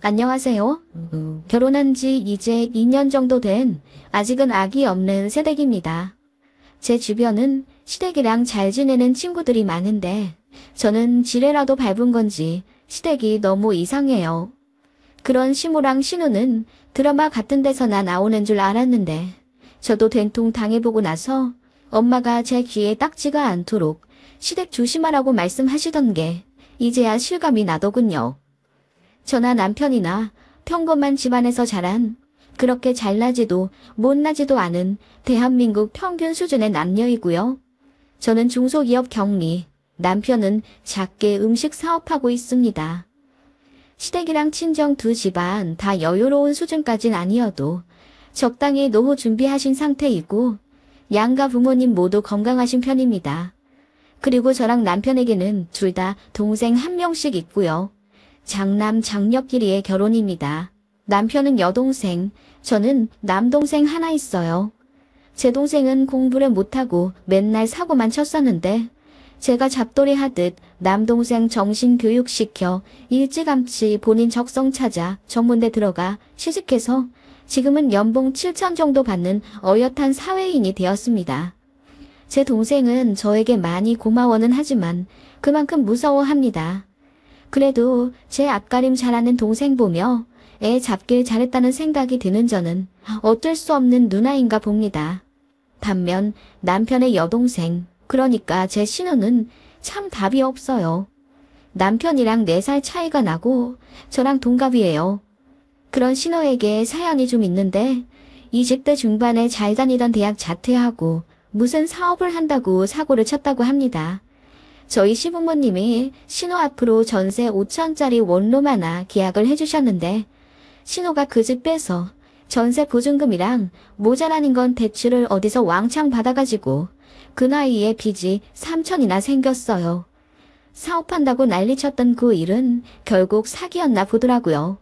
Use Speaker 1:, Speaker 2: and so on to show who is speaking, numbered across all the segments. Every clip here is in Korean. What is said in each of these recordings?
Speaker 1: 안녕하세요. 결혼한 지 이제 2년 정도 된 아직은 아기 없는 새댁입니다. 제 주변은 시댁이랑 잘 지내는 친구들이 많은데 저는 지뢰라도 밟은 건지 시댁이 너무 이상해요. 그런 시모랑 신우는 드라마 같은 데서나 나오는 줄 알았는데 저도 된통 당해보고 나서 엄마가 제 귀에 딱지가 않도록 시댁 조심하라고 말씀하시던 게 이제야 실감이 나더군요. 저나 남편이나 평범한 집안에서 자란 그렇게 잘나지도 못나지도 않은 대한민국 평균 수준의 남녀이고요. 저는 중소기업 경리, 남편은 작게 음식 사업하고 있습니다. 시댁이랑 친정 두 집안 다 여유로운 수준까진 아니어도 적당히 노후 준비하신 상태이고 양가 부모님 모두 건강하신 편입니다. 그리고 저랑 남편에게는 둘 다 동생 한 명씩 있고요. 장남 장녀끼리의 결혼입니다. 남편은 여동생, 저는 남동생 하나 있어요. 제 동생은 공부를 못하고 맨날 사고만 쳤었는데 제가 잡돌이 하듯 남동생 정신교육시켜 일찌감치 본인 적성 찾아 전문대 들어가 취직해서 지금은 연봉 7천 정도 받는 어엿한 사회인이 되었습니다. 제 동생은 저에게 많이 고마워는 하지만 그만큼 무서워합니다. 그래도 제 앞가림 잘하는 동생 보며 애 잡길 잘했다는 생각이 드는 저는 어쩔 수 없는 누나인가 봅니다. 반면 남편의 여동생, 그러니까 제 신우는 참 답이 없어요. 남편이랑 4살 차이가 나고 저랑 동갑이에요. 그런 신우에게 사연이 좀 있는데 20대 중반에 잘 다니던 대학 자퇴하고 무슨 사업을 한다고 사고를 쳤다고 합니다. 저희 시부모님이 신우 앞으로 전세 5천짜리 원룸 하나 계약을 해주셨는데 신우가 그 집 빼서 전세 보증금이랑 모자란 인건 대출을 어디서 왕창 받아가지고 그 나이에 빚이 3천이나 생겼어요. 사업한다고 난리쳤던 그 일은 결국 사기였나 보더라고요.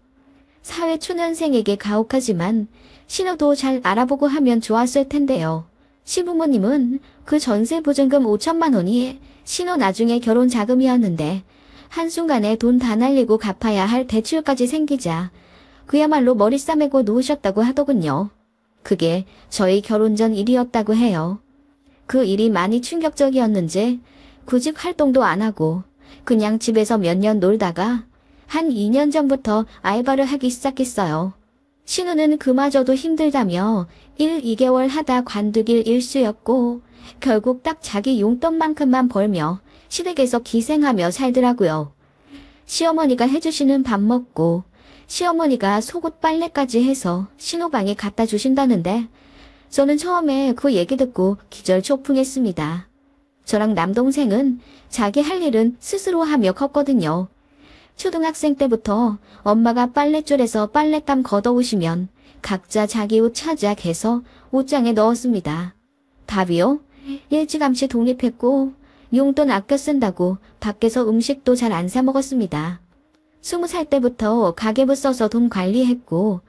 Speaker 1: 사회 초년생에게 가혹하지만 신우도 잘 알아보고 하면 좋았을 텐데요. 시부모님은 그 전세 보증금 5천만 원이 신우 나중에 결혼 자금이었는데 한순간에 돈 다 날리고 갚아야 할 대출까지 생기자 그야말로 머리 싸매고 누우셨다고 하더군요. 그게 저희 결혼 전 일이었다고 해요. 그 일이 많이 충격적이었는지 구직 활동도 안 하고 그냥 집에서 몇 년 놀다가 한 2년 전부터 알바를 하기 시작했어요. 신우는 그마저도 힘들다며 1, 2개월 하다 관두길 일쑤였고 결국 딱 자기 용돈만큼만 벌며 시댁에서 기생하며 살더라고요. 시어머니가 해주시는 밥 먹고 시어머니가 속옷 빨래까지 해서 신우 방에 갖다 주신다는데 저는 처음에 그 얘기 듣고 기절초풍했습니다. 저랑 남동생은 자기 할 일은 스스로 하며 컸거든요. 초등학생 때부터 엄마가 빨랫줄에서 빨랫감 걷어오시면 각자 자기 옷 찾아 개서 옷장에 넣었습니다. 밥이요? 일찌감치 독립했고 용돈 아껴 쓴다고 밖에서 음식도 잘 안 사 먹었습니다. 20살 때부터 가계부 써서 돈 관리했고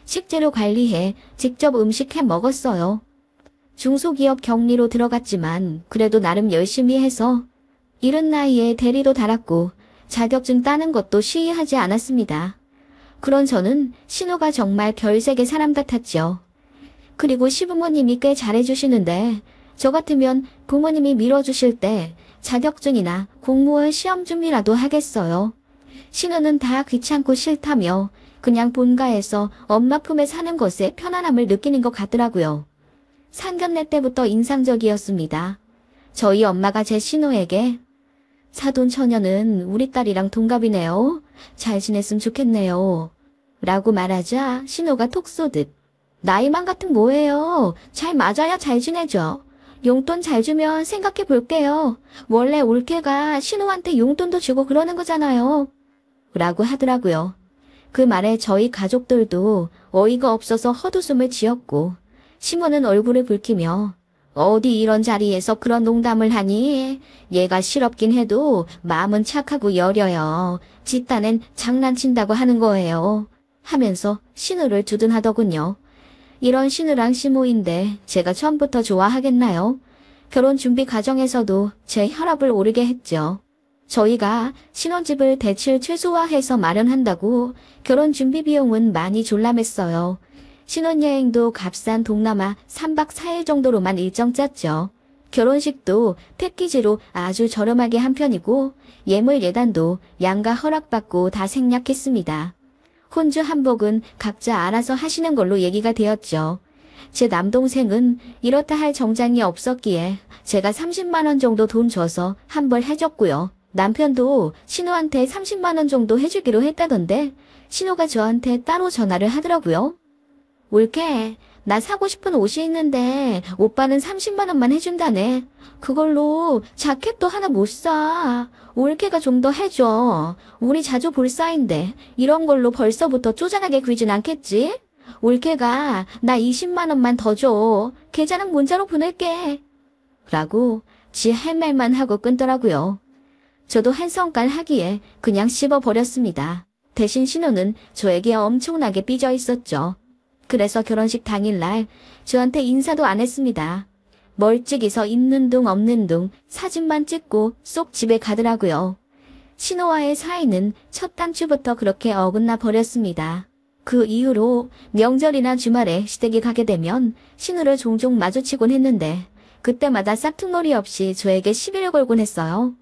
Speaker 1: 식재료 관리해 직접 음식 해 먹었어요. 중소기업 격리로 들어갔지만 그래도 나름 열심히 해서 이른 나이에 대리도 달았고 자격증 따는 것도 시의하지 않았습니다. 그런 저는 신우가 정말 별세계 사람 같았죠. 그리고 시부모님이 꽤 잘해주시는데 저 같으면 부모님이 밀어주실 때 자격증이나 공무원 시험 준비라도 하겠어요. 신우는 다 귀찮고 싫다며 그냥 본가에서 엄마 품에 사는 것에 편안함을 느끼는 것 같더라고요. 상견례 때부터 인상적이었습니다. 저희 엄마가 제 신우에게 사돈 처녀는 우리 딸이랑 동갑이네요. 잘 지냈으면 좋겠네요. 라고 말하자 신우가 톡 쏘듯 나이만 같은 뭐예요. 잘 맞아야 잘 지내죠. 용돈 잘 주면 생각해 볼게요. 원래 올케가 신우한테 용돈도 주고 그러는 거잖아요. 라고 하더라고요. 그 말에 저희 가족들도 어이가 없어서 헛웃음을 지었고 시모는 얼굴을 붉히며 어디 이런 자리에서 그런 농담을 하니? 얘가 실없긴 해도 마음은 착하고 여려요. 지 딴엔 장난친다고 하는 거예요. 하면서 신우를 주둔하더군요. 이런 신우랑 시모인데 제가 처음부터 좋아하겠나요? 결혼 준비 과정에서도 제 혈압을 오르게 했죠. 저희가 신혼집을 대출 최소화해서 마련한다고 결혼 준비 비용은 많이 졸라맸어요. 신혼여행도 값싼 동남아 3박 4일 정도로만 일정 짰죠. 결혼식도 패키지로 아주 저렴하게 한 편이고 예물 예단도 양가 허락받고 다 생략했습니다. 혼주 한복은 각자 알아서 하시는 걸로 얘기가 되었죠. 제 남동생은 이렇다 할 정장이 없었기에 제가 30만 원 정도 돈 줘서 한 벌 해줬고요. 남편도 신우한테 30만 원 정도 해주기로 했다던데 신우가 저한테 따로 전화를 하더라고요. 올케, 나 사고 싶은 옷이 있는데 오빠는 30만 원만 해준다네. 그걸로 자켓도 하나 못 사. 올케가 좀 더 해줘. 우리 자주 볼 사이인데 이런 걸로 벌써부터 쪼잔하게 굴진 않겠지? 올케가 나 20만 원만 더 줘. 계좌는 문자로 보낼게. 라고 지 할 말만 하고 끊더라고요. 저도 한 성깔 하기에 그냥 씹어버렸습니다. 대신 신우는 저에게 엄청나게 삐져 있었죠. 그래서 결혼식 당일날 저한테 인사도 안 했습니다. 멀찍이서 있는 둥 없는 둥 사진만 찍고 쏙 집에 가더라고요. 신우와의 사이는 첫 단추부터 그렇게 어긋나 버렸습니다. 그 이후로 명절이나 주말에 시댁에 가게 되면 신우를 종종 마주치곤 했는데 그때마다 싹퉁놀이 없이 저에게 시비를 걸곤 했어요.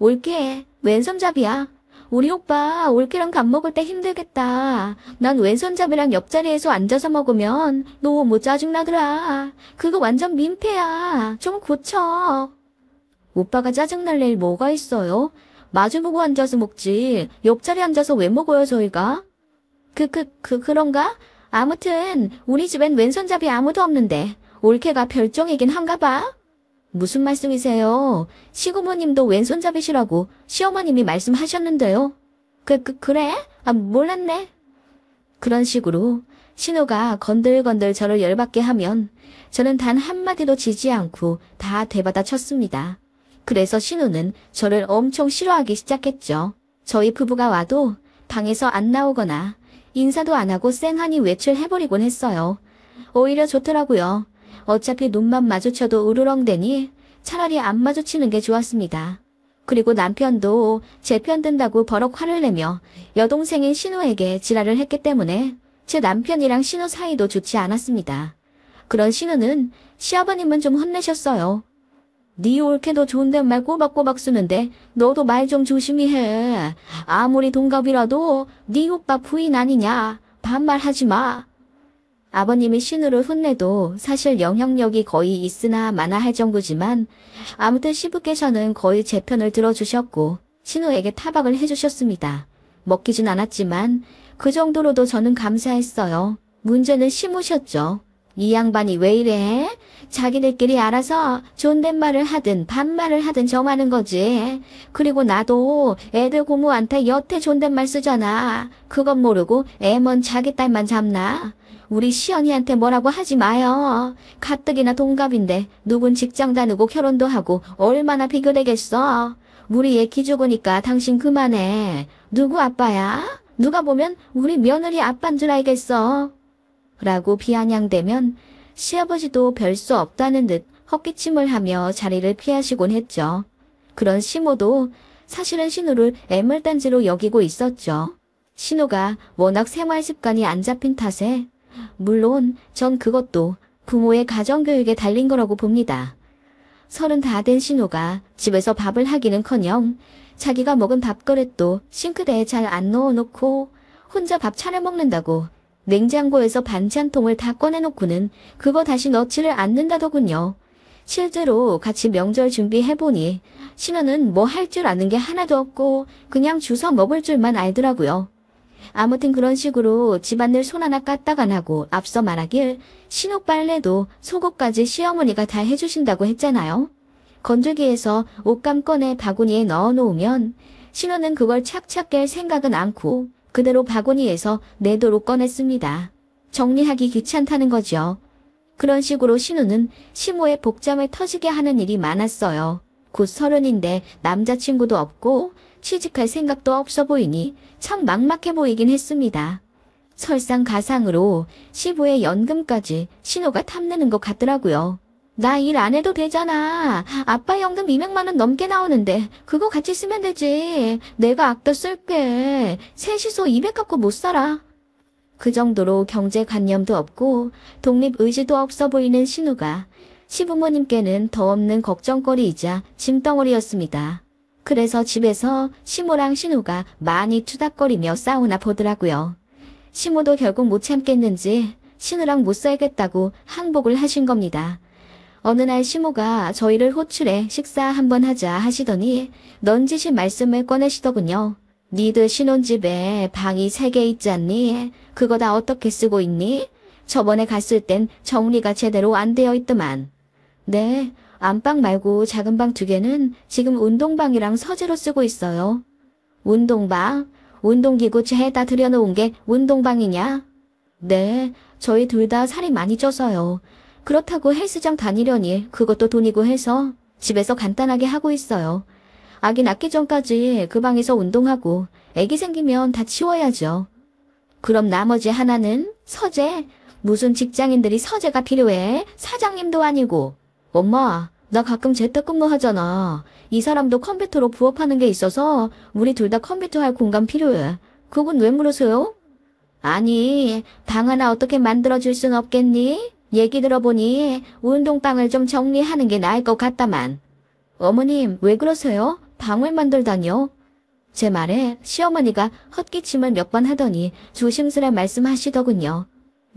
Speaker 1: 올케, 왼손잡이야. 우리 오빠 올케랑 밥 먹을 때 힘들겠다. 난 왼손잡이랑 옆자리에서 앉아서 먹으면 너무 짜증나더라. 그거 완전 민폐야. 좀 고쳐. 오빠가 짜증날 일 뭐가 있어요? 마주보고 앉아서 먹지. 옆자리 앉아서 왜 먹어요, 저희가? 그런가? 아무튼 우리 집엔 왼손잡이 아무도 없는데 올케가 별종이긴 한가 봐. 무슨 말씀이세요? 시고모님도 왼손잡이시라고 시어머님이 말씀하셨는데요. 그래? 몰랐네. 그런 식으로 신우가 건들건들 저를 열받게 하면 저는 단 한마디도 지지 않고 다 되받아 쳤습니다. 그래서 신우는 저를 엄청 싫어하기 시작했죠. 저희 부부가 와도 방에서 안 나오거나 인사도 안 하고 쌩하니 외출해버리곤 했어요. 오히려 좋더라고요. 어차피 눈만 마주쳐도 으르렁대니 차라리 안 마주치는 게 좋았습니다. 그리고 남편도 제 편 든다고 버럭 화를 내며 여동생인 신우에게 지랄을 했기 때문에 제 남편이랑 신우 사이도 좋지 않았습니다. 그런 신우는 시아버님은 좀 혼내셨어요. 네 올케도 존댓말 꼬박꼬박 쓰는데 너도 말 좀 조심히 해. 아무리 동갑이라도 네 오빠 부인 아니냐. 반말하지 마. 아버님이 신우를 혼내도 사실 영향력이 거의 있으나 마나 할 정도지만 아무튼 시부께서는 거의 제 편을 들어주셨고 신우에게 타박을 해주셨습니다. 먹히진 않았지만 그 정도로도 저는 감사했어요. 문제는 시무셨죠. 이 양반이 왜 이래? 자기들끼리 알아서 존댓말을 하든 반말을 하든 정하는 거지. 그리고 나도 애들 고모한테 여태 존댓말 쓰잖아. 그건 모르고 애먼 자기 딸만 잡나? 우리 시연이한테 뭐라고 하지 마요. 가뜩이나 동갑인데 누군 직장 다니고 결혼도 하고 얼마나 비교되겠어. 우리 애 기죽으니까 당신 그만해. 누구 아빠야? 누가 보면 우리 며느리 아빠인 줄 알겠어. 라고 비아냥대면 시아버지도 별 수 없다는 듯 헛기침을 하며 자리를 피하시곤 했죠. 그런 시모도 사실은 신우를 애물단지로 여기고 있었죠. 신우가 워낙 생활 습관이 안 잡힌 탓에 물론 전 그것도 부모의 가정교육에 달린 거라고 봅니다. 30 다 된 신우가 집에서 밥을 하기는커녕 자기가 먹은 밥그릇도 싱크대에 잘 안 넣어놓고 혼자 밥 차려 먹는다고 냉장고에서 반찬통을 다 꺼내놓고는 그거 다시 넣지를 않는다더군요. 실제로 같이 명절 준비해보니 신우는 뭐 할 줄 아는 게 하나도 없고 그냥 주워 먹을 줄만 알더라고요. 아무튼 그런 식으로 집안일 손 하나 까딱 안 하고 앞서 말하길 신우 빨래도 속옷까지 시어머니가 다 해주신다고 했잖아요. 건조기에서 옷감 꺼내 바구니에 넣어놓으면 신우는 그걸 착착 깰 생각은 않고 그대로 바구니에서 내도록 꺼냈습니다. 정리하기 귀찮다는 거죠. 그런 식으로 신우는 시모의 복장을 터지게 하는 일이 많았어요. 곧 30인데 남자친구도 없고 취직할 생각도 없어 보이니 참 막막해 보이긴 했습니다. 설상가상으로 시부의 연금까지 신우가 탐내는 것 같더라고요. 나 일 안 해도 되잖아. 아빠 연금 200만 원 넘게 나오는데 그거 같이 쓰면 되지. 내가 아껴 쓸게. 셋이서 200 갖고 못 살아. 그 정도로 경제관념도 없고 독립의지도 없어 보이는 신우가 시부모님께는 더 없는 걱정거리이자 짐덩어리였습니다. 그래서 집에서 시모랑 신우가 많이 투닥거리며 싸우나 보더라고요. 시모도 결국 못 참겠는지 신우랑 못 살겠다고 항복을 하신 겁니다. 어느 날 시모가 저희를 호출해 식사 한번 하자 하시더니 넌지시 말씀을 꺼내시더군요. 니들 신혼집에 방이 3개 있지 않니? 그거 다 어떻게 쓰고 있니? 저번에 갔을 땐 정리가 제대로 안 되어 있더만. 네, 안방 말고 작은 방 2개는 지금 운동방이랑 서재로 쓰고 있어요. 운동방? 운동기구 채에다 들여놓은 게 운동방이냐? 네, 저희 둘 다 살이 많이 쪄서요. 그렇다고 헬스장 다니려니 그것도 돈이고 해서 집에서 간단하게 하고 있어요. 아기 낳기 전까지 그 방에서 운동하고 아기 생기면 다 치워야죠. 그럼 나머지 하나는 서재? 무슨 직장인들이 서재가 필요해? 사장님도 아니고. 엄마, 나 가끔 재택근무 하잖아. 이 사람도 컴퓨터로 부업하는 게 있어서 우리 둘 다 컴퓨터 할 공간 필요해. 그건 왜 물으세요? 아니, 방 하나 어떻게 만들어줄 순 없겠니? 얘기 들어보니 운동방을 좀 정리하는 게 나을 것 같다만. 어머님, 왜 그러세요? 방을 만들다니요? 제 말에 시어머니가 헛기침을 몇 번 하더니 조심스레 말씀하시더군요.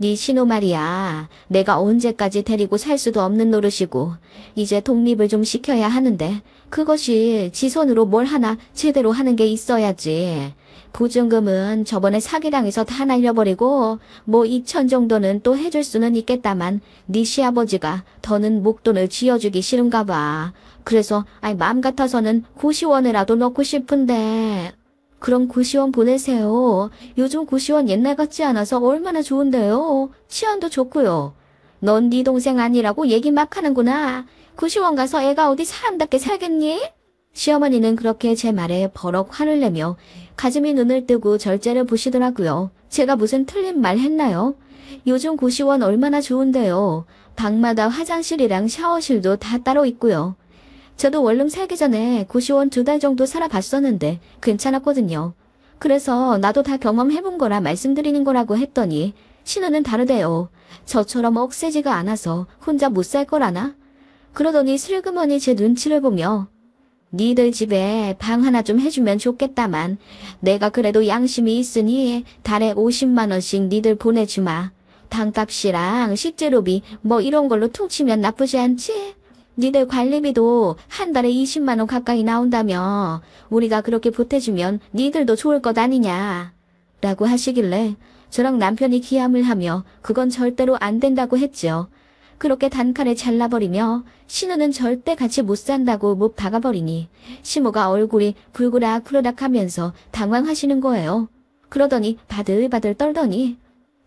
Speaker 1: 네 신호 말이야. 내가 언제까지 데리고 살 수도 없는 노릇이고 이제 독립을 좀 시켜야 하는데 그것이 지 손으로 뭘 하나 제대로 하는 게 있어야지. 보증금은 저번에 사기당해서 다 날려버리고 뭐 2천 정도는 또 해줄 수는 있겠다만 네 시아버지가 더는 목돈을 쥐어주기 싫은가 봐. 그래서 마음 같아서는 고시원에라도 넣고 싶은데. 그럼 고시원 보내세요. 요즘 고시원 옛날 같지 않아서 얼마나 좋은데요. 치안도 좋고요. 넌 네 동생 아니라고 얘기 막 하는구나. 고시원 가서 애가 어디 사람답게 살겠니? 시어머니는 그렇게 제 말에 버럭 화를 내며 가슴이 눈을 뜨고 절제를 보시더라고요. 제가 무슨 틀린 말 했나요? 요즘 고시원 얼마나 좋은데요. 방마다 화장실이랑 샤워실도 다 따로 있고요. 저도 원룸 살기 전에 고시원 2달 정도 살아봤었는데 괜찮았거든요. 그래서 나도 다 경험해본 거라 말씀드리는 거라고 했더니 신우는 다르대요. 저처럼 억세지가 않아서 혼자 못 살 거라나? 그러더니 슬그머니 제 눈치를 보며 니들 집에 방 하나 좀 해주면 좋겠다만 내가 그래도 양심이 있으니 달에 50만 원씩 니들 보내주마. 방값이랑 식재료비 뭐 이런 걸로 툭 치면 나쁘지 않지? 니들 관리비도 한 달에 20만 원 가까이 나온다며 우리가 그렇게 보태주면 니들도 좋을 것 아니냐 라고 하시길래 저랑 남편이 기함을 하며 그건 절대로 안 된다고 했죠. 그렇게 단칼에 잘라버리며 신우는 절대 같이 못 산다고 못 박아버리니 시모가 얼굴이 불그락불그락 하면서 당황하시는 거예요. 그러더니 바들바들 떨더니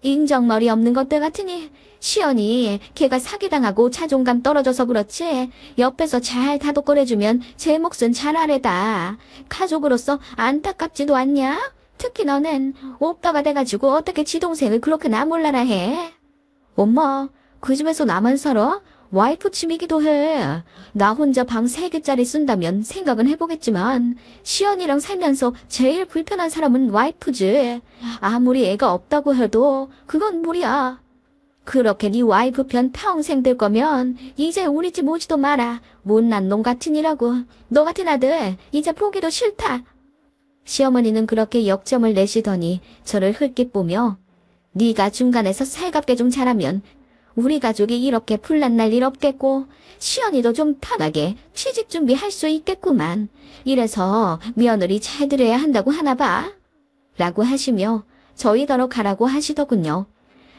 Speaker 1: 인정머리 없는 것들 같으니 시연이 걔가 사기당하고 자존감 떨어져서 그렇지 옆에서 잘 다독거려주면 제 몫은 잘 아래다. 가족으로서 안타깝지도 않냐? 특히 너는 오빠가 돼가지고 어떻게 지 동생을 그렇게나 몰라라 해. 엄마, 그 집에서 나만 살아? 와이프 취미기도 해. 나 혼자 방 3개짜리 쓴다면 생각은 해보겠지만 시연이랑 살면서 제일 불편한 사람은 와이프지. 아무리 애가 없다고 해도 그건 무리야. 그렇게 네 와이프 편 평생 들 거면 이제 우리 집 오지도 마라. 못난 놈 같으니라고. 너 같은 아들 이제 보기도 싫다. 시어머니는 그렇게 역정을 내시더니 저를 흘낏 보며 네가 중간에서 살갑게 좀 잘하면 우리 가족이 이렇게 풀난 날 일 없겠고 시연이도 좀 편하게 취직 준비할 수 있겠구만. 이래서 며느리 잘 들여야 한다고 하나 봐. 라고 하시며 저희 더러 가라고 하시더군요.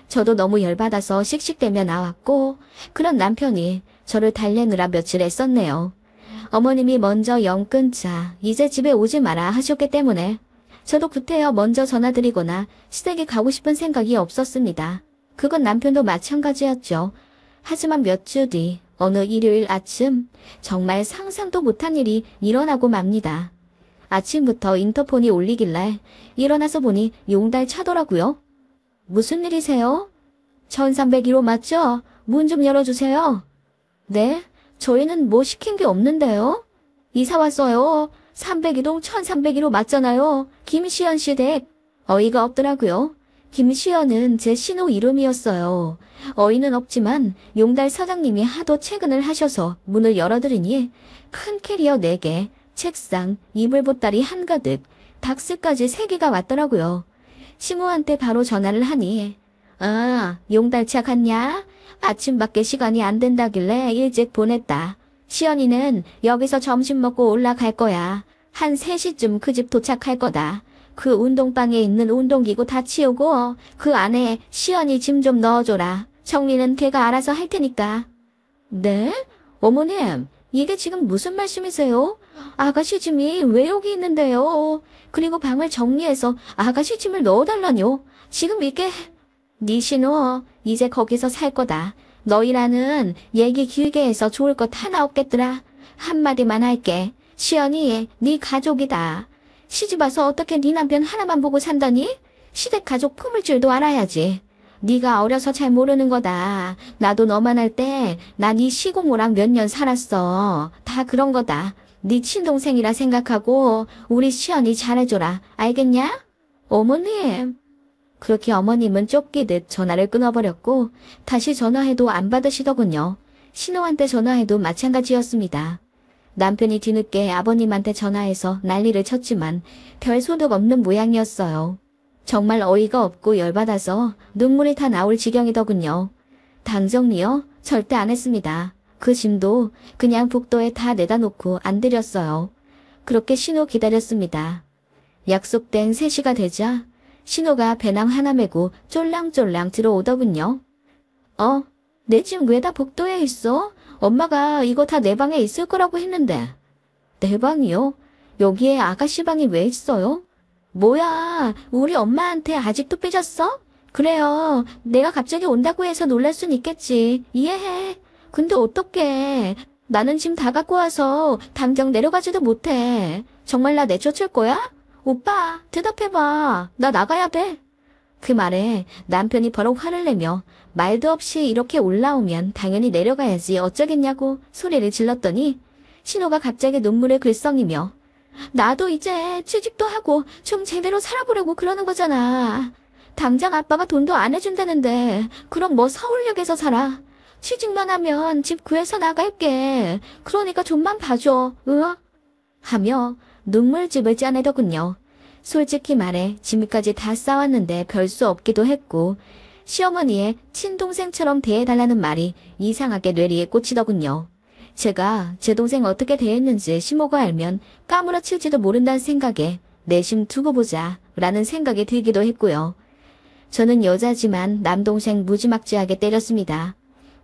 Speaker 1: 저도 너무 열받아서 씩씩대며 나왔고 그런 남편이 저를 달래느라 며칠 애썼네요. 어머님이 먼저 영 끊자 이제 집에 오지 마라 하셨기 때문에 저도 구태여 먼저 전화드리거나 시댁에 가고 싶은 생각이 없었습니다. 그건 남편도 마찬가지였죠. 하지만 몇 주 뒤 어느 일요일 아침 정말 상상도 못한 일이 일어나고 맙니다. 아침부터 인터폰이 울리길래 일어나서 보니 용달 차더라고요. 무슨 일이세요? 1301호 맞죠? 문 좀 열어주세요. 네? 저희는 뭐 시킨 게 없는데요? 이사 왔어요. 302동 1302로 맞잖아요. 김시연 씨 댁. 어이가 없더라고요. 김시연은 제 신호 이름이었어요. 어이는 없지만 용달 사장님이 하도 퇴근을 하셔서 문을 열어드리니 큰 캐리어 4개, 책상, 이불 보따리 한가득, 닥스까지 3개가 왔더라고요. 시모한테 바로 전화를 하니 아, 용달차 갔냐? 아침밖에 시간이 안 된다길래 일찍 보냈다. 시연이는 여기서 점심 먹고 올라갈 거야. 한 3시쯤 그 집 도착할 거다. 그 운동방에 있는 운동기구 다 치우고 그 안에 시연이 짐 좀 넣어줘라. 정리는 걔가 알아서 할 테니까. 네? 어머님, 이게 지금 무슨 말씀이세요? 아가씨 짐이 왜 여기 있는데요? 그리고 방을 정리해서 아가씨 짐을 넣어달라뇨? 지금 이게... 네 신호, 이제 거기서 살 거다. 너희라는 얘기 길게 해서 좋을 것 하나 없겠더라. 한마디만 할게. 시연이 네 가족이다. 시집와서 어떻게 네 남편 하나만 보고 산다니? 시댁 가족 품을 줄도 알아야지. 네가 어려서 잘 모르는 거다. 나도 너만 할 때 나 네 시고모랑 몇 년 살았어. 다 그런 거다. 네 친동생이라 생각하고 우리 시연이 잘해줘라. 알겠냐? 어머님. 그렇게 어머님은 쫓기듯 전화를 끊어버렸고 다시 전화해도 안 받으시더군요. 신호한테 전화해도 마찬가지였습니다. 남편이 뒤늦게 아버님한테 전화해서 난리를 쳤지만 별 소득 없는 모양이었어요. 정말 어이가 없고 열받아서 눈물이 다 나올 지경이더군요. 당정리요? 절대 안 했습니다. 그 짐도 그냥 복도에 다 내다 놓고 안 드렸어요. 그렇게 신호 기다렸습니다. 약속된 3시가 되자 신호가 배낭 하나 메고 쫄랑쫄랑 들어오더군요. 내 짐 왜 다 복도에 있어? 엄마가 이거 다 내 방에 있을 거라고 했는데. 내 방이요? 여기에 아가씨 방이 왜 있어요? 뭐야, 우리 엄마한테 아직도 삐졌어? 그래요, 내가 갑자기 온다고 해서 놀랄 순 있겠지. 이해해. 근데 어떡해. 나는 짐 다 갖고 와서 당장 내려가지도 못해. 정말 나 내쫓을 거야? 오빠, 대답해봐. 나 나가야 돼. 그 말에 남편이 버럭 화를 내며 말도 없이 이렇게 올라오면 당연히 내려가야지 어쩌겠냐고 소리를 질렀더니 신호가 갑자기 눈물을 글썽이며 나도 이제 취직도 하고 좀 제대로 살아보려고 그러는 거잖아. 당장 아빠가 돈도 안 해준다는데 그럼 뭐 서울역에서 살아. 취직만 하면 집 구해서 나갈게. 그러니까 좀만 봐줘. 하며 눈물집을 짜내더군요. 솔직히 말해 짐까지 다 싸왔는데 별 수 없기도 했고 시어머니의 친동생처럼 대해달라는 말이 이상하게 뇌리에 꽂히더군요. 제가 제 동생 어떻게 대했는지 시모가 알면 까무러칠지도 모른다는 생각에 내심 두고 보자 라는 생각이 들기도 했고요. 저는 여자지만 남동생 무지막지하게 때렸습니다.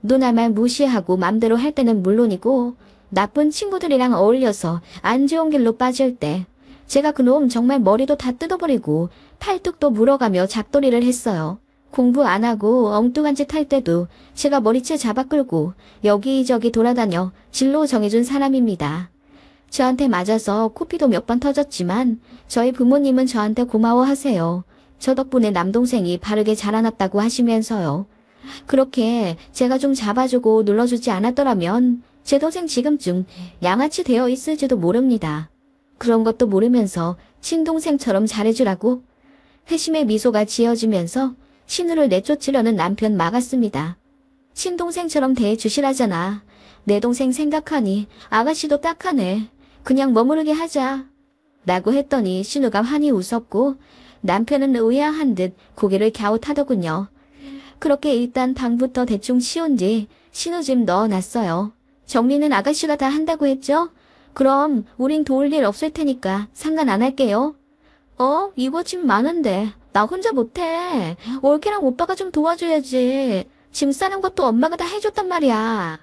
Speaker 1: 누나 말 무시하고 맘대로 할 때는 물론이고 나쁜 친구들이랑 어울려서 안 좋은 길로 빠질 때 제가 그놈 정말 머리도 다 뜯어버리고 팔뚝도 물어가며 잡돌이를 했어요. 공부 안 하고 엉뚱한 짓 할 때도 제가 머리채 잡아 끌고 여기저기 돌아다녀 진로 정해준 사람입니다. 저한테 맞아서 코피도 몇 번 터졌지만 저희 부모님은 저한테 고마워하세요. 저 덕분에 남동생이 바르게 자라났다고 하시면서요. 그렇게 제가 좀 잡아주고 눌러주지 않았더라면 제 동생 지금쯤 양아치 되어 있을지도 모릅니다. 그런 것도 모르면서 친동생처럼 잘해주라고 회심의 미소가 지어지면서 신우를 내쫓으려는 남편 막았습니다. 친동생처럼 대해주시라잖아. 내 동생 생각하니 아가씨도 딱하네. 그냥 머무르게 하자. 라고 했더니 신우가 환히 웃었고 남편은 의아한 듯 고개를 갸웃하더군요. 그렇게 일단 방부터 대충 치운 뒤 신우 짐 넣어놨어요. 정리는 아가씨가 다 한다고 했죠? 그럼 우린 도울 일 없을 테니까 상관 안 할게요. 이거 짐 많은데 나 혼자 못해. 올케랑 오빠가 좀 도와줘야지. 짐 싸는 것도 엄마가 다 해줬단 말이야.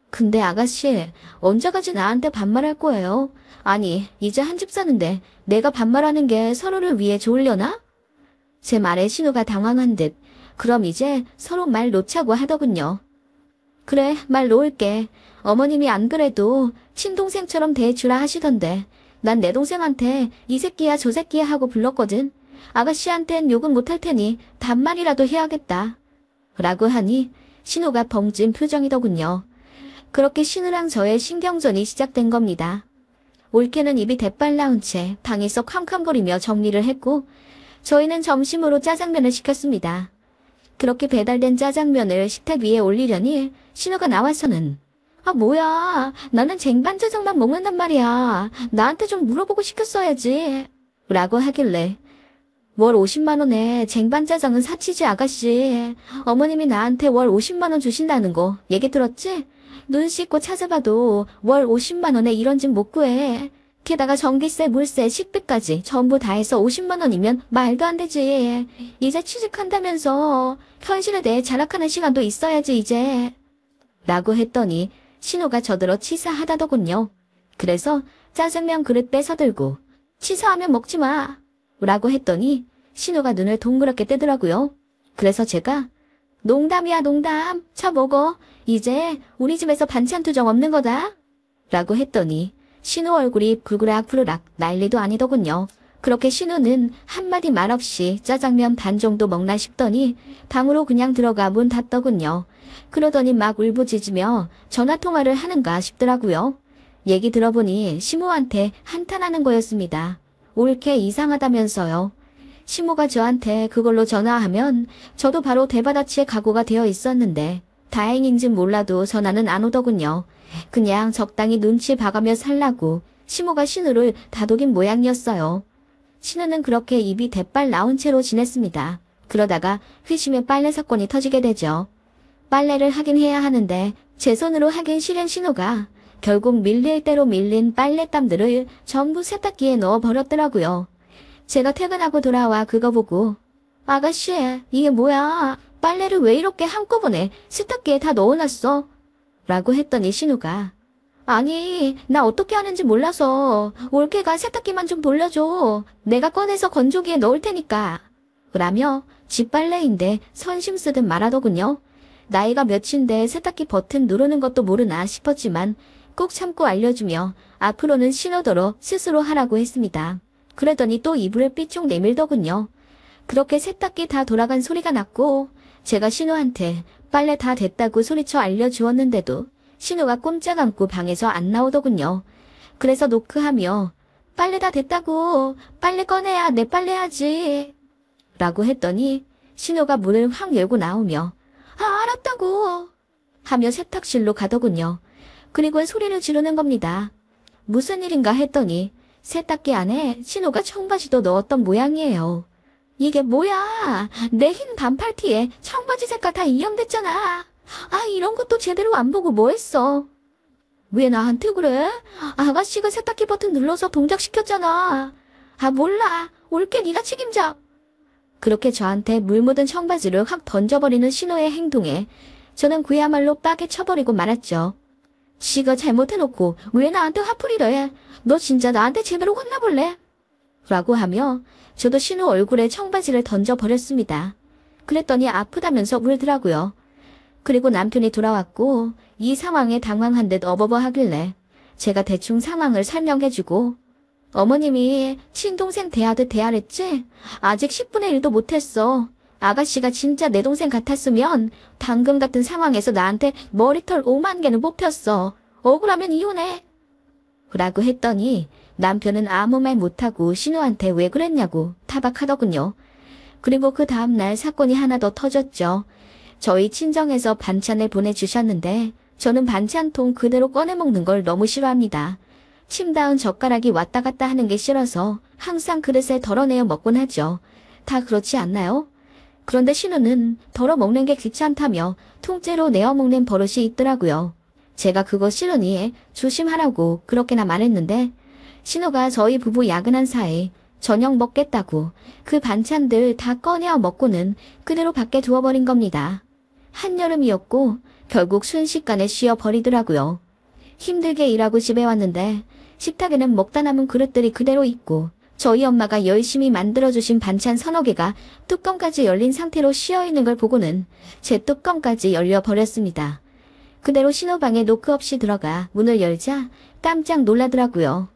Speaker 1: 근데 아가씨 언제까지 나한테 반말할 거예요? 아니 이제 한 집 사는데 내가 반말하는 게 서로를 위해 좋으려나? 제 말에 신우가 당황한 듯 그럼 이제 서로 말 놓자고 하더군요. 그래 말 놓을게. 어머님이 안 그래도 친동생처럼 대해주라 하시던데 난 내 동생한테 이 새끼야 저 새끼야 하고 불렀거든. 아가씨한텐 욕은 못할 테니 단말이라도 해야겠다. 라고 하니 신우가 벙찐 표정이더군요. 그렇게 신우랑 저의 신경전이 시작된 겁니다. 올케는 입이 대빨 나온 채 방에서 캄캄거리며 정리를 했고 저희는 점심으로 짜장면을 시켰습니다. 그렇게 배달된 짜장면을 식탁 위에 올리려니 신우가 나와서는 뭐야, 나는 쟁반짜장만 먹는단 말이야. 나한테 좀 물어보고 시켰어야지. 라고 하길래 월 50만 원에 쟁반짜장은 사치지 아가씨. 어머님이 나한테 월 50만 원 주신다는 거 얘기 들었지? 눈 씻고 찾아봐도 월 50만 원에 이런 집 못 구해. 게다가 전기세, 물세, 식비까지 전부 다 해서 50만 원이면 말도 안 되지. 이제 취직한다면서 현실에 대해 자락하는 시간도 있어야지 이제. 라고 했더니 신우가 저더러 치사하다더군요. 그래서 짜장면 그릇 뺏어들고 치사하면 먹지 마. 라고 했더니 신우가 눈을 동그랗게 뜨더라고요. 그래서 제가 농담이야 농담. 자 먹어. 이제 우리 집에서 반찬 투정 없는 거다. 라고 했더니 신우 얼굴이 불그락불그락 난리도 아니더군요. 그렇게 신우는 한마디 말 없이 짜장면 반 정도 먹나 싶더니 방으로 그냥 들어가 문 닫더군요. 그러더니 막 울부짖으며 전화통화를 하는가 싶더라고요. 얘기 들어보니 시모한테 한탄하는 거였습니다. 올케 이상하다면서요. 시모가 저한테 그걸로 전화하면 저도 바로 대받아치의 각오가 되어 있었는데 다행인진 몰라도 전화는 안 오더군요. 그냥 적당히 눈치 봐가며 살라고 시모가 신우를 다독인 모양이었어요. 신우는 그렇게 입이 대빨 나온 채로 지냈습니다. 그러다가 회심의 빨래 사건이 터지게 되죠. 빨래를 하긴 해야 하는데 제 손으로 하긴 싫은 신우가 결국 밀릴 대로 밀린 빨랫땀들을 전부 세탁기에 넣어버렸더라고요. 제가 퇴근하고 돌아와 그거 보고 아가씨 이게 뭐야? 빨래를 왜 이렇게 한꺼번에 세탁기에 다 넣어놨어? 라고 했더니 신우가 아니 나 어떻게 하는지 몰라서 올케가 세탁기만 좀 돌려줘. 내가 꺼내서 건조기에 넣을 테니까. 라며 집 빨래인데 선심 쓰듯 말하더군요. 나이가 몇인데 세탁기 버튼 누르는 것도 모르나 싶었지만 꼭 참고 알려주며 앞으로는 신우더러 스스로 하라고 했습니다. 그러더니 또 이불을 삐쭉 내밀더군요. 그렇게 세탁기 다 돌아간 소리가 났고 제가 신우한테 빨래 다 됐다고 소리쳐 알려주었는데도 신우가 꼼짝 않고 방에서 안 나오더군요. 그래서 노크하며 빨래 다 됐다고. 빨래 꺼내야 내 빨래 하지. 라고 했더니 신우가 문을 확 열고 나오며 알았다고 하며 세탁실로 가더군요. 그리고 소리를 지르는 겁니다. 무슨 일인가 했더니 세탁기 안에 신우가 청바지도 넣었던 모양이에요. 이게 뭐야? 내 흰 반팔티에 청바지 색깔 다 이염됐잖아. 이런 것도 제대로 안 보고 뭐 했어? 왜 나한테 그래? 아가씨가 세탁기 버튼 눌러서 동작시켰잖아. 몰라. 올게 네가 책임져. 그렇게 저한테 물 묻은 청바지를 확 던져버리는 신우의 행동에 저는 그야말로 빡에 쳐버리고 말았죠. 지가 잘못해놓고 왜 나한테 화풀이를 해? 너 진짜 나한테 제대로 혼나볼래? 라고 하며 저도 신우 얼굴에 청바지를 던져버렸습니다. 그랬더니 아프다면서 울더라고요. 그리고 남편이 돌아왔고 이 상황에 당황한 듯 어버버 하길래 제가 대충 상황을 설명해주고 어머님이 친동생 대하듯 대하랬지? 아직 10분의 1도 못했어. 아가씨가 진짜 내 동생 같았으면 방금 같은 상황에서 나한테 머리털 5만 개는 뽑혔어. 억울하면 이혼해. 라고 했더니 남편은 아무 말 못하고 신우한테 왜 그랬냐고 타박하더군요. 그리고 그 다음날 사건이 하나 더 터졌죠. 저희 친정에서 반찬을 보내주셨는데 저는 반찬통 그대로 꺼내 먹는 걸 너무 싫어합니다. 침 닿은 젓가락이 왔다 갔다 하는 게 싫어서 항상 그릇에 덜어내어 먹곤 하죠. 다 그렇지 않나요? 그런데 신우는 덜어 먹는 게 귀찮다며 통째로 내어 먹는 버릇이 있더라고요. 제가 그거 싫으니 조심하라고 그렇게나 말했는데 신우가 저희 부부 야근한 사이 저녁 먹겠다고 그 반찬들 다 꺼내어 먹고는 그대로 밖에 두어버린 겁니다. 한여름이었고 결국 순식간에 쉬어버리더라고요. 힘들게 일하고 집에 왔는데 식탁에는 먹다 남은 그릇들이 그대로 있고 저희 엄마가 열심히 만들어주신 반찬 서너 개가 뚜껑까지 열린 상태로 쉬어있는 걸 보고는 제 뚜껑까지 열려버렸습니다. 그대로 신호방에 노크 없이 들어가 문을 열자 깜짝 놀라더라고요.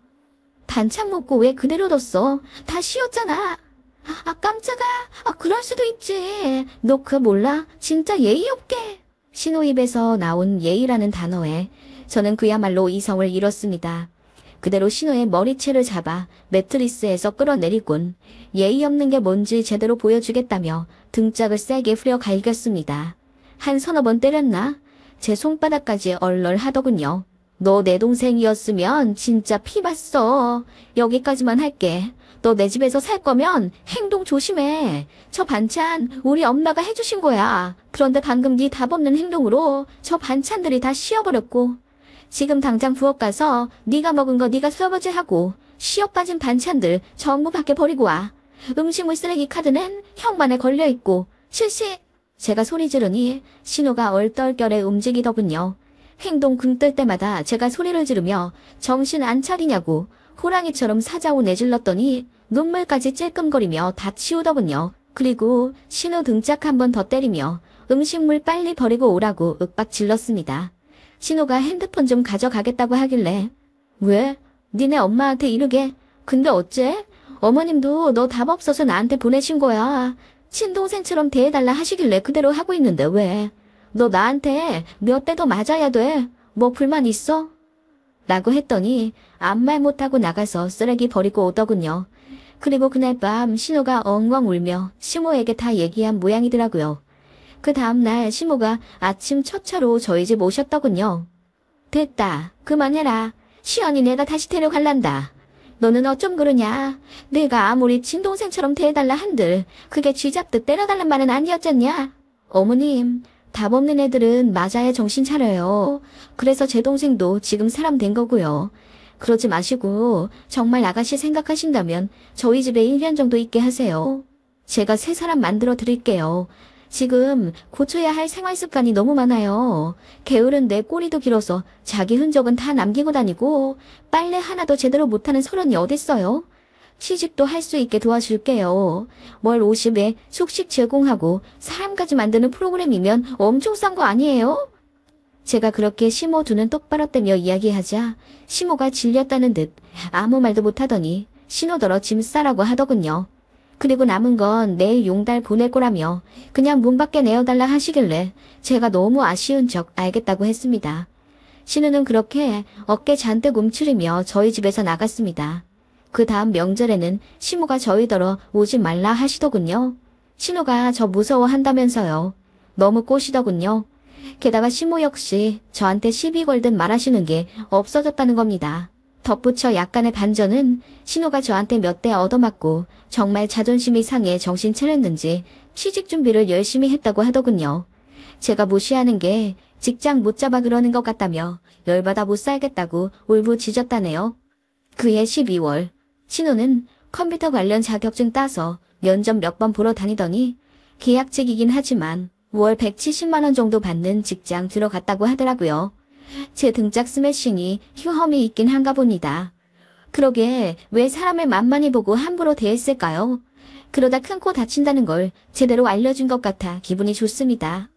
Speaker 1: 반찬 먹고 왜 그대로 뒀어? 다 쉬었잖아. 깜짝아. 그럴 수도 있지. 너 그거 몰라? 진짜 예의 없게. 신호 입에서 나온 예의라는 단어에 저는 그야말로 이성을 잃었습니다. 그대로 신호의 머리채를 잡아 매트리스에서 끌어내리곤 예의 없는 게 뭔지 제대로 보여주겠다며 등짝을 세게 후려 갈겼습니다. 한 서너 번 때렸나? 제 손바닥까지 얼얼하더군요. 너 내 동생이었으면 진짜 피 봤어. 여기까지만 할게. 너 내 집에서 살 거면 행동 조심해. 저 반찬 우리 엄마가 해주신 거야. 그런데 방금 네 답 없는 행동으로 저 반찬들이 다 쉬어버렸고 지금 당장 부엌 가서 네가 먹은 거 네가 설거지하고 쉬어 빠진 반찬들 전부 밖에 버리고 와. 음식물 쓰레기 카드는 현관에 걸려있고 실시. 제가 소리 지르니 신호가 얼떨결에 움직이더군요. 행동 금뜰 때마다 제가 소리를 지르며 정신 안 차리냐고 호랑이처럼 사자오 내질렀더니 눈물까지 찔끔거리며 다 치우더군요. 그리고 신호 등짝 한 번 더 때리며 음식물 빨리 버리고 오라고 윽박 질렀습니다. 신호가 핸드폰 좀 가져가겠다고 하길래 왜? 니네 엄마한테 이르게. 근데 어째? 어머님도 너 답 없어서 나한테 보내신 거야. 친동생처럼 대해달라 하시길래 그대로 하고 있는데 왜? 너 나한테 몇 대 더 맞아야 돼. 뭐 불만 있어? 라고 했더니 아무 말 못하고 나가서 쓰레기 버리고 오더군요. 그리고 그날 밤 신호가 엉엉 울며 시모에게 다 얘기한 모양이더라고요. 그 다음날 시모가 아침 첫 차로 저희 집 오셨더군요. 됐다. 그만해라. 시연이 내가 다시 데려갈란다. 너는 어쩜 그러냐. 내가 아무리 친동생처럼 대해달라 한들 그게 쥐잡듯 때려달란 말은 아니었잖냐. 어머님, 답 없는 애들은 맞아야 정신 차려요. 그래서 제 동생도 지금 사람 된 거고요. 그러지 마시고 정말 아가씨 생각하신다면 저희 집에 1년 정도 있게 하세요. 제가 새 사람 만들어 드릴게요. 지금 고쳐야 할 생활 습관이 너무 많아요. 게으른데 꼬리도 길어서 자기 흔적은 다 남기고 다니고 빨래 하나도 제대로 못하는 서른이 어딨어요. 시집도 할 수 있게 도와줄게요. 월 50에 숙식 제공하고 사람까지 만드는 프로그램이면 엄청 싼 거 아니에요? 제가 그렇게 시모 두 눈 똑바로 떼며 이야기하자 시모가 질렸다는 듯 아무 말도 못하더니 신호더러 짐 싸라고 하더군요. 그리고 남은 건 내일 용달 보낼 거라며 그냥 문 밖에 내어달라 하시길래 제가 너무 아쉬운 척 알겠다고 했습니다. 신우는 그렇게 어깨 잔뜩 움츠리며 저희 집에서 나갔습니다. 그 다음 명절에는 시모가 저희더러 오지 말라 하시더군요. 신우가 저 무서워한다면서요. 너무 꼬시더군요. 게다가 시모 역시 저한테 시비 걸듯 말하시는 게 없어졌다는 겁니다. 덧붙여 약간의 반전은 신우가 저한테 몇 대 얻어맞고 정말 자존심이 상해 정신 차렸는지 취직 준비를 열심히 했다고 하더군요. 제가 무시하는 게 직장 못 잡아 그러는 것 같다며 열받아 못 살겠다고 울부짖었다네요. 그해 12월 신우는 컴퓨터 관련 자격증 따서 면접 몇 번 보러 다니더니 계약직이긴 하지만 월 170만 원 정도 받는 직장 들어갔다고 하더라고요. 제 등짝 스매싱이 휴험이 있긴 한가 봅니다. 그러게 왜 사람을 만만히 보고 함부로 대했을까요? 그러다 큰 코 다친다는 걸 제대로 알려준 것 같아 기분이 좋습니다.